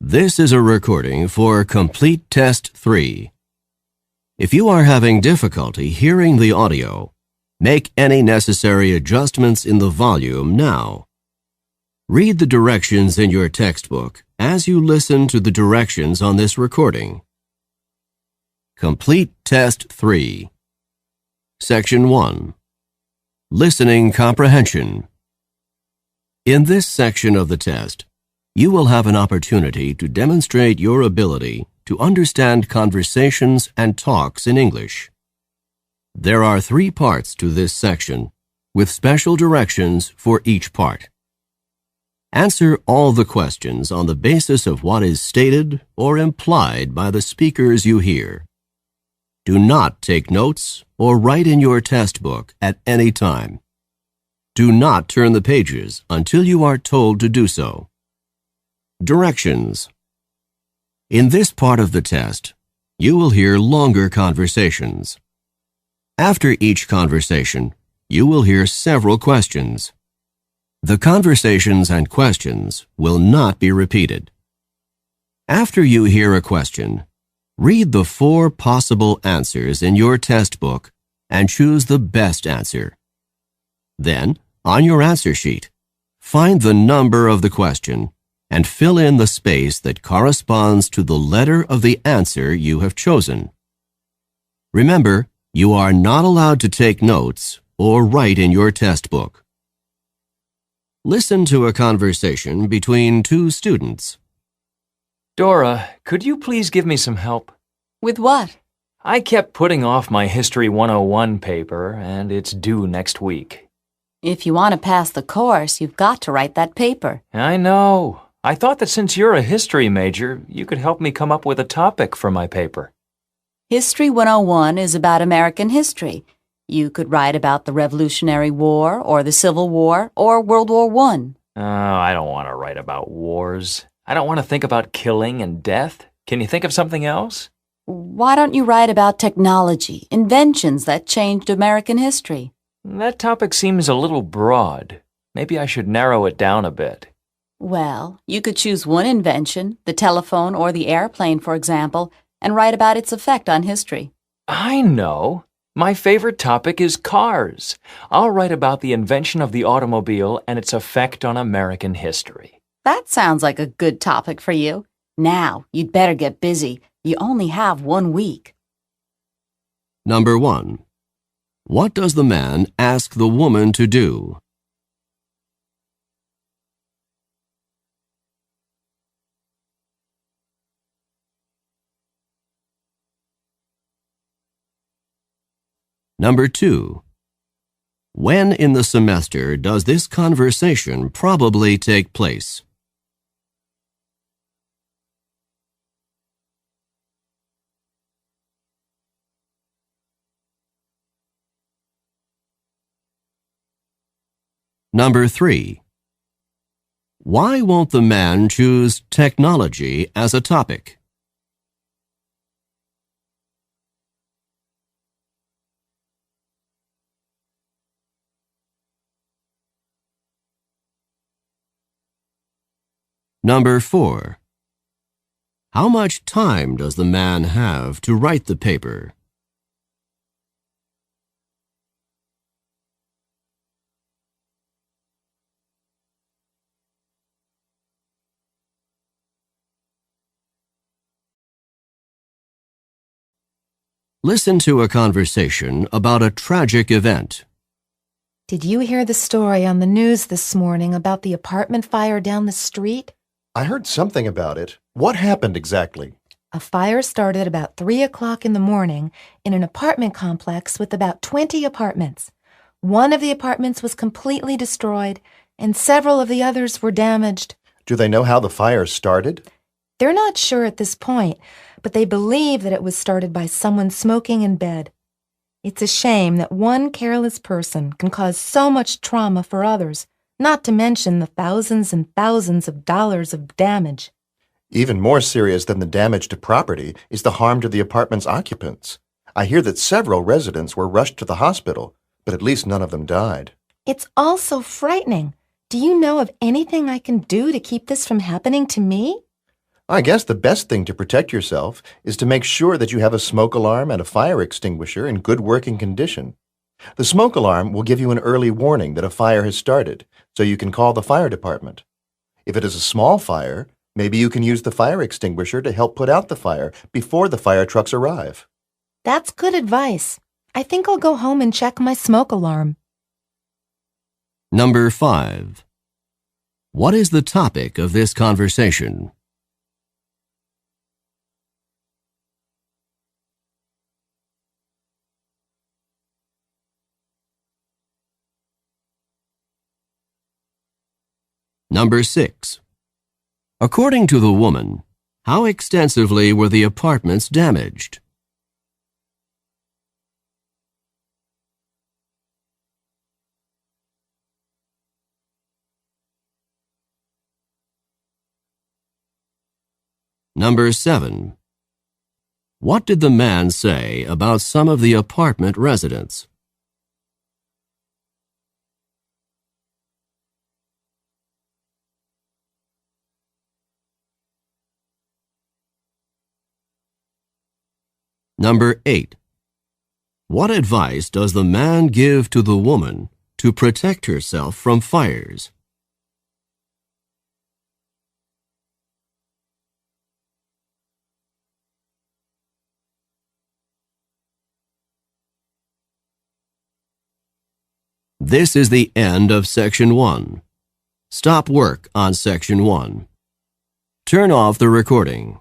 This is a recording for Complete Test 3. If you are having difficulty hearing the audio, make any necessary adjustments in the volume now. Read the directions in your textbook as you listen to the directions on this recording. Complete Test 3. Section 1. Listening Comprehension. In this section of the test, you will have an opportunity to demonstrate your ability to understand conversations and talks in English. There are 3 parts to this section, with special directions for each part. Answer all the questions on the basis of what is stated or implied by the speakers you hear. Do not take notes or write in your test book at any time. Do not turn the pages until you are told to do so. Directions. In this part of the test, you will hear longer conversations. After each conversation, you will hear several questions. The conversations and questions will not be repeated. After you hear a question, read the 4 possible answers in your test book and choose the best answer. Then, on your answer sheet, find the number of the question and fill in the space that corresponds to the letter of the answer you have chosen. Remember, you are not allowed to take notes or write in your test book. Listen to a conversation between 2 students. Dora, could you please give me some help? With what? I kept putting off my History 101 paper, and it's due next week. If you want to pass the course, you've got to write that paper. I know. I thought that since you're a history major, you could help me come up with a topic for my paper. History 101 is about American history. You could write about the Revolutionary War or the Civil War or World War I. Oh, I don't want to write about wars. I don't want to think about killing and death. Can you think of something else? Why don't you write about technology, inventions that changed American history? That topic seems a little broad. Maybe I should narrow it down a bit. Well, you could choose one invention, the telephone or the airplane, for example, and write about its effect on history. I know. My favorite topic is cars. I'll write about the invention of the automobile and its effect on American history. That sounds like a good topic for you. Now, you'd better get busy. You only have 1 week. Number 1. What does the man ask the woman to do? Number 2. When in the semester does this conversation probably take place? Number 3. Why won't the man choose technology as a topic? Number 4. How much time does the man have to write the paper? Listen to a conversation about a tragic event. Did you hear the story on the news this morning about the apartment fire down the street? I heard something about it. What happened exactly? A fire started about 3 o'clock in the morning in an apartment complex with about 20 apartments. One of the apartments was completely destroyed, and several of the others were damaged. Do they know how the fire started? They're not sure at this point, but they believe that it was started by someone smoking in bed. It's a shame that one careless person can cause so much trauma for others, not to mention the thousands and thousands of dollars of damage. Even more serious than the damage to property is the harm to the apartment's occupants. I hear that several residents were rushed to the hospital, but at least none of them died. It's all so frightening. Do you know of anything I can do to keep this from happening to me? I guess the best thing to protect yourself is to make sure that you have a smoke alarm and a fire extinguisher in good working condition. The smoke alarm will give you an early warning that a fire has started, so you can call the fire department. If it is a small fire, maybe you can use the fire extinguisher to help put out the fire before the fire trucks arrive. That's good advice. I think I'll go home and check my smoke alarm. Number 5. What is the topic of this conversation? Number 6. According to the woman, how extensively were the apartments damaged? Number 7. What did the man say about some of the apartment residents? Number 8. What advice does the man give to the woman to protect herself from fires? This is the end of Section 1. Stop work on Section 1. Turn off the recording.